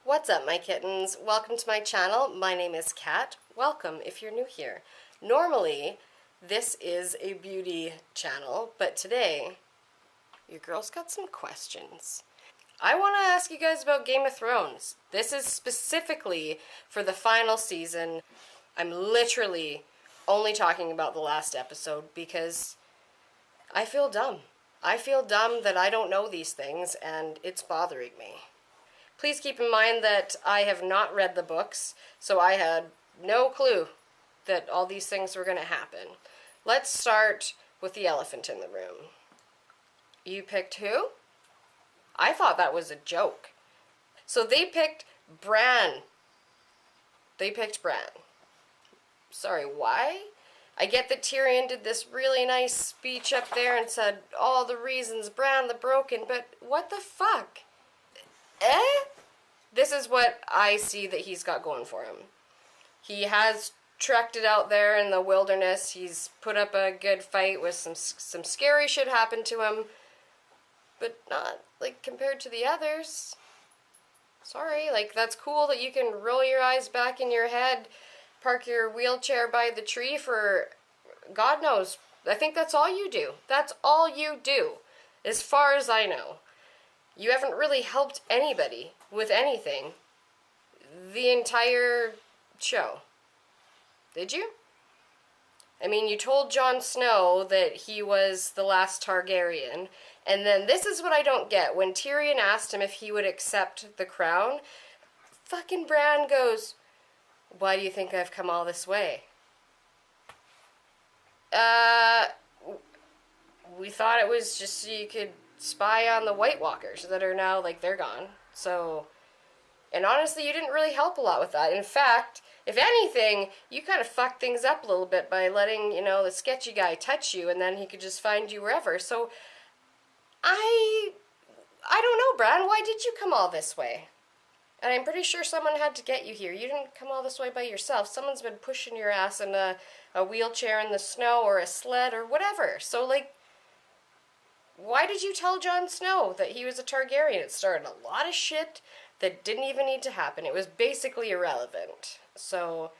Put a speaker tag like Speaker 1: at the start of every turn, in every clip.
Speaker 1: What's up, my kittens? Welcome to my channel. My name is Kat. Welcome if you're new here. Normally, this is a beauty channel, but today, your girl's got some questions. I want to ask you guys about Game of Thrones. This is specifically for the final season. I'm literally only talking about the last episode because I feel dumb. I feel dumb that I don't know these things, and it's bothering me. Please keep in mind that I have not read the books, so I had no clue that all these things were going to happen. Let's start with the elephant in the room. You picked who? I thought that was a joke. So they picked Bran. They picked Bran. Sorry, why? I get that Tyrion did this really nice speech up there and said all the reasons Bran the Broken, but what the fuck? This is what I see that he's got going for him. He has trekked it out there in the wilderness. He's put up a good fight with some scary shit happened to him, but not like compared to the others. Sorry, like that's cool that you can roll your eyes back in your head, park your wheelchair by the tree for God knows. I think that's all you do. That's all you do, as far as I know. You haven't really helped anybody with anything the entire show. Did you? I mean, you told Jon Snow that he was the last Targaryen, and then this is what I don't get. When Tyrion asked him if he would accept the crown, fucking Bran goes, "Why do you think I've come all this way?" We thought it was just so you could spy on the White Walkers that are now, like, they're gone. So, and honestly, you didn't really help a lot with that. In fact, if anything, you kind of fucked things up a little bit by letting, you know, the sketchy guy touch you, and then he could just find you wherever. So, I don't know, Bran, why did you come all this way? And I'm pretty sure someone had to get you here. You didn't come all this way by yourself. Someone's been pushing your ass in a wheelchair in the snow or a sled or whatever. So, like, why did you tell Jon Snow that he was a Targaryen? It started a lot of shit that didn't even need to happen. It was basically irrelevant. So,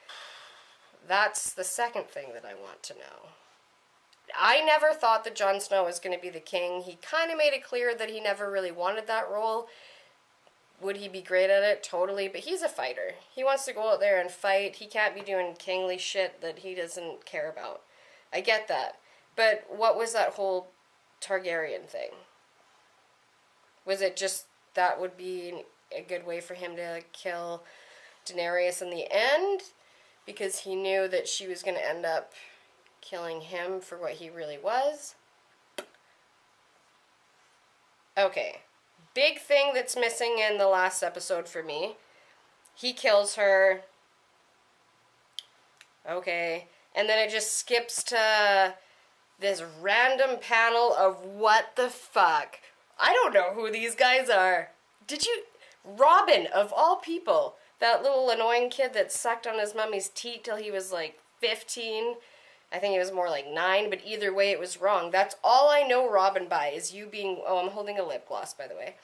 Speaker 1: that's the second thing that I want to know. I never thought that Jon Snow was going to be the king. He kind of made it clear that he never really wanted that role. Would he be great at it? Totally. But he's a fighter. He wants to go out there and fight. He can't be doing kingly shit that he doesn't care about. I get that. But what was that whole Targaryen thing? Was it just that would be a good way for him to kill Daenerys in the end? Because he knew that she was going to end up killing him for what he really was? Okay. Big thing that's missing in the last episode for me. He kills her. Okay. And then it just skips to this random panel of what the fuck. I don't know who these guys are. Did you... Robin, of all people. That little annoying kid that sucked on his mummy's teat till he was like 15. I think it was more like 9, but either way it was wrong. That's all I know Robin by, is you being... Oh, I'm holding a lip gloss, by the way.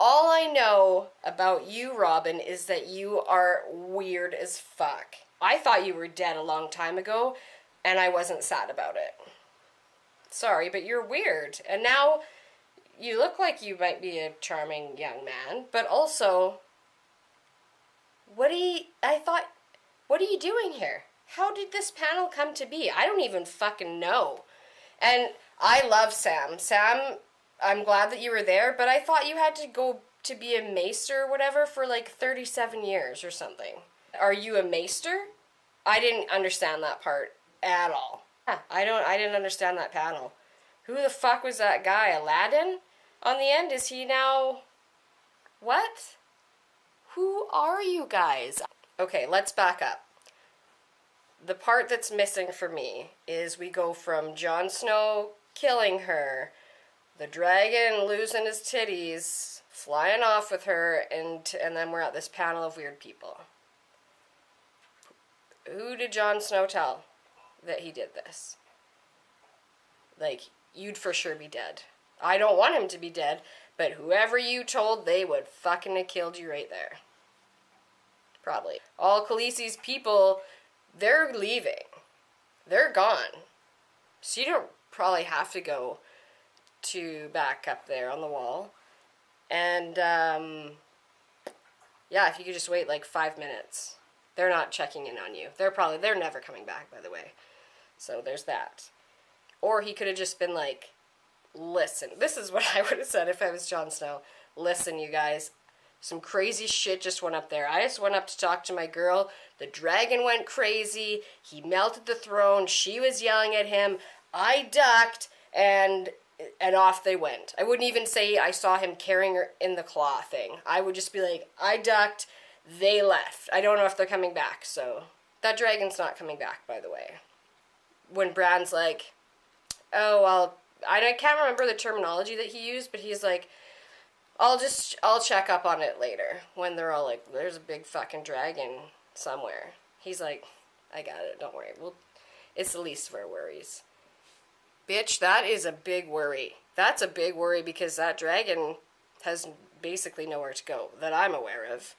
Speaker 1: All I know about you, Robin, is that you are weird as fuck. I thought you were dead a long time ago, and I wasn't sad about it. Sorry, but you're weird. And now you look like you might be a charming young man, but also, what are you doing here? How did this panel come to be? I don't even fucking know. And I love Sam. Sam, I'm glad that you were there, but I thought you had to go to be a maester or whatever for like 37 years or something. Are you a maester? I didn't understand that part at all. I didn't understand that panel. Who the fuck was that guy? Aladdin? On the end, is he now... What? Who are you guys? Okay, let's back up. The part that's missing for me is we go from Jon Snow killing her, the dragon losing his titties, flying off with her, and then we're at this panel of weird people. Who did Jon Snow tell that he did this? Like, you'd for sure be dead. I don't want him to be dead, But whoever you told, they would fucking have killed you right there. Probably. All Khaleesi's people, they're leaving. They're gone. So you don't probably have to go to back up there on the wall. And, yeah, if you could just wait like 5 minutes. They're not checking in on you. They're never coming back, by the way. So there's that. Or he could have just been like, listen, this is what I would have said if I was Jon Snow. Listen, you guys, some crazy shit just went up there. I just went up to talk to my girl. The dragon went crazy. He melted the throne. She was yelling at him. I ducked, and off they went. I wouldn't even say I saw him carrying her in the claw thing. I would just be like, I ducked, they left. I don't know if they're coming back, so... That dragon's not coming back, by the way. When Bran's like, oh, well, I can't remember the terminology that he used, but he's like, I'll check up on it later. When they're all like, there's a big fucking dragon somewhere. He's like, I got it, don't worry. It's the least of our worries. Bitch, that is a big worry. That's a big worry because that dragon has basically nowhere to go that I'm aware of.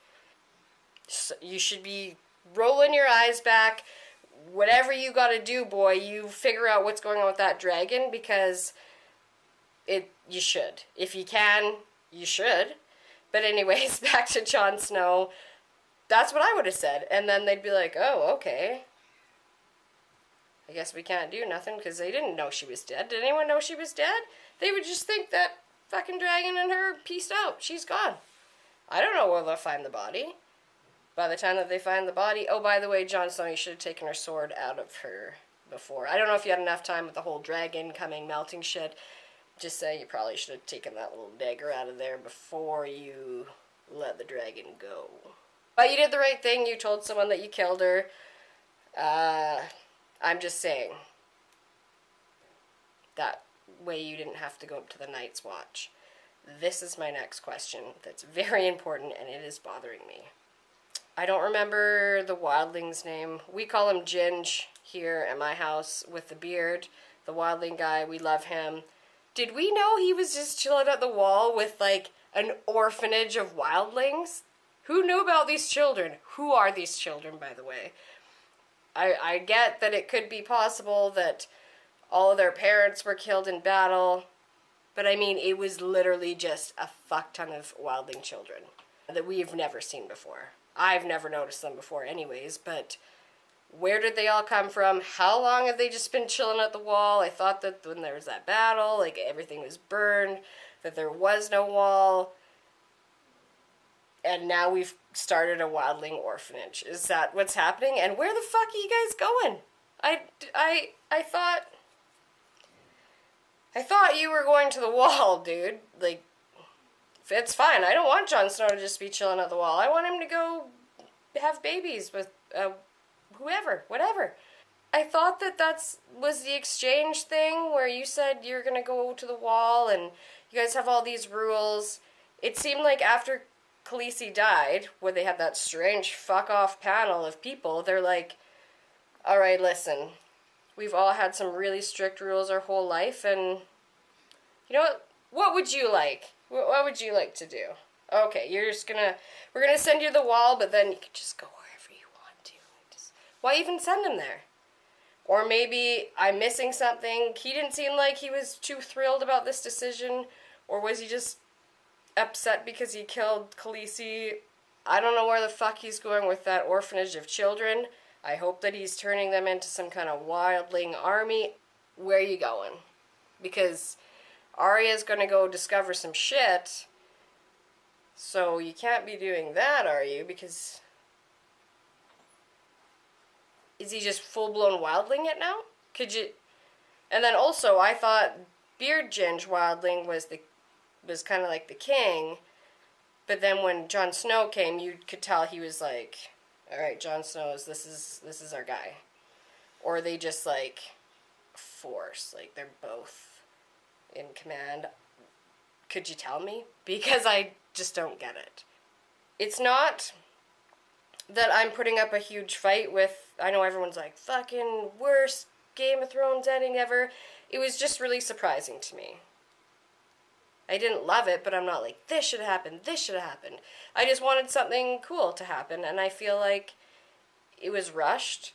Speaker 1: So you should be rolling your eyes back. Whatever you gotta do, boy, you figure out what's going on with that dragon because you should. If you can, you should. But anyways, back to Jon Snow. That's what I would have said. And then they'd be like, oh, okay. I guess we can't do nothing because they didn't know she was dead. Did anyone know she was dead? They would just think that fucking dragon and her pieced out. She's gone. I don't know where they'll find the body. By the time that they find the body... Oh, by the way, Jon Snow, you should have taken her sword out of her before. I don't know if you had enough time with the whole dragon coming, melting shit. Just say you probably should have taken that little dagger out of there before you let the dragon go. But you did the right thing. You told someone that you killed her. I'm just saying. That way you didn't have to go up to the Night's Watch. This is my next question that's very important, and it is bothering me. I don't remember the wildling's name. We call him Ginge here at my house with the beard. The wildling guy, we love him. Did we know he was just chilling at the wall with, like, an orphanage of wildlings? Who knew about these children? Who are these children, by the way? I get that it could be possible that all of their parents were killed in battle, but I mean, it was literally just a fuck ton of wildling children that we've never seen before. I've never noticed them before anyways, but where did they all come from? How long have they just been chilling at the wall? I thought that when there was that battle, like, everything was burned, that there was no wall. And now we've started a wildling orphanage. Is that what's happening? And where the fuck are you guys going? I thought you were going to the wall, dude. Like, it's fine. I don't want Jon Snow to just be chilling at the wall. I want him to go have babies with whoever, whatever. I thought that was the exchange thing where you said you're going to go to the wall and you guys have all these rules. It seemed like after Khaleesi died, where they had that strange fuck-off panel of people, they're like, alright, listen, we've all had some really strict rules our whole life, and you know what would you like? What would you like to do? Okay, we're gonna send you to the wall, but then you can just go wherever you want to. Why even send him there? Or maybe I'm missing something. He didn't seem like he was too thrilled about this decision, or was he just upset because he killed Khaleesi? I don't know where the fuck he's going with that orphanage of children. I hope that he's turning them into some kind of wildling army. Where are you going? Because Arya's gonna go discover some shit, so you can't be doing that, are you? Because is he just full-blown wildling it now? Could you? And then also, I thought Beard Ginge wildling was kind of like the king, but then when Jon Snow came, you could tell he was like, all right, Jon Snow's, this is our guy. Or they just like force, like they're both in command. Could you tell me? Because I just don't get it. It's not that I'm putting up a huge fight with, I know everyone's like, fucking worst Game of Thrones ending ever. It was just really surprising to me. I didn't love it, but I'm not like, this should have happened, this should have happened. I just wanted something cool to happen, and I feel like it was rushed.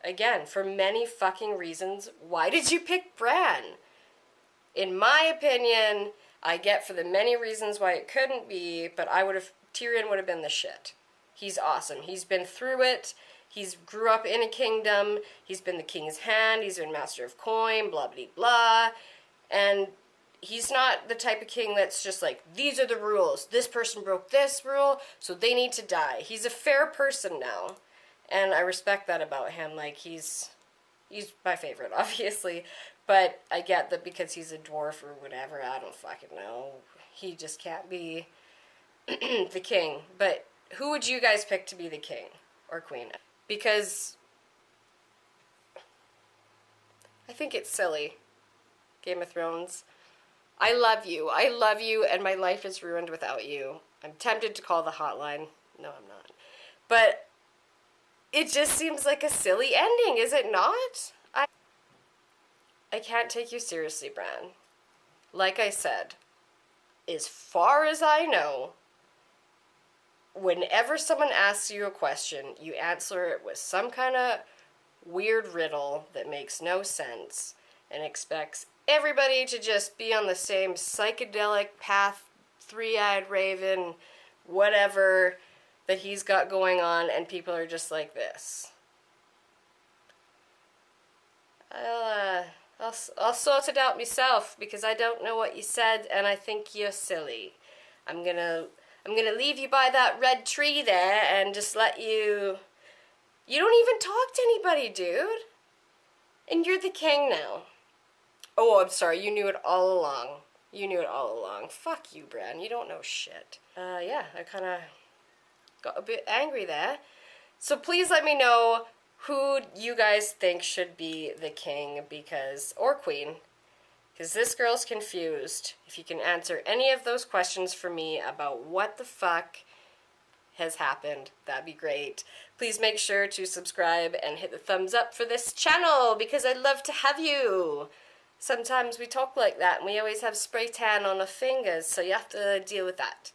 Speaker 1: Again, for many fucking reasons. Why did you pick Bran? In my opinion, I get for the many reasons why it couldn't be, but Tyrion would have been the shit. He's awesome. He's been through it. He's grew up in a kingdom. He's been the king's hand. He's been master of coin, blah, blah, blah. And he's not the type of king that's just like, these are the rules. This person broke this rule, so they need to die. He's a fair person now. And I respect that about him. Like, he's my favorite, obviously. But I get that because he's a dwarf or whatever, I don't fucking know. He just can't be the king. But who would you guys pick to be the king or queen? Because I think it's silly. Game of Thrones. I love you, and my life is ruined without you. I'm tempted to call the hotline. No, I'm not. But it just seems like a silly ending, is it not? I can't take you seriously, Bran. Like I said, as far as I know, whenever someone asks you a question, you answer it with some kind of weird riddle that makes no sense and expects everybody to just be on the same psychedelic path, three-eyed raven, whatever that he's got going on, and people are just like this. I'll sort it out myself because I don't know what you said and I think you're silly. I'm gonna leave you by that red tree there and just let you. You don't even talk to anybody, dude. And you're the king now. Oh, I'm sorry. You knew it all along. You knew it all along. Fuck you, Bran. You don't know shit. Yeah, I kind of got a bit angry there. So please let me know who you guys think should be the king or queen, because this girl's confused. If you can answer any of those questions for me about what the fuck has happened, that'd be great. Please make sure to subscribe and hit the thumbs up for this channel because I'd love to have you. Sometimes we talk like that and we always have spray tan on our fingers, so you have to deal with that.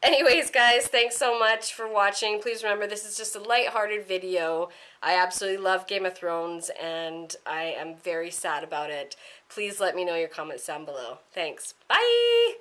Speaker 1: Anyways, guys, thanks so much for watching. Please remember, this is just a lighthearted video. I absolutely love Game of Thrones, and I am very sad about it. Please let me know your comments down below. Thanks. Bye!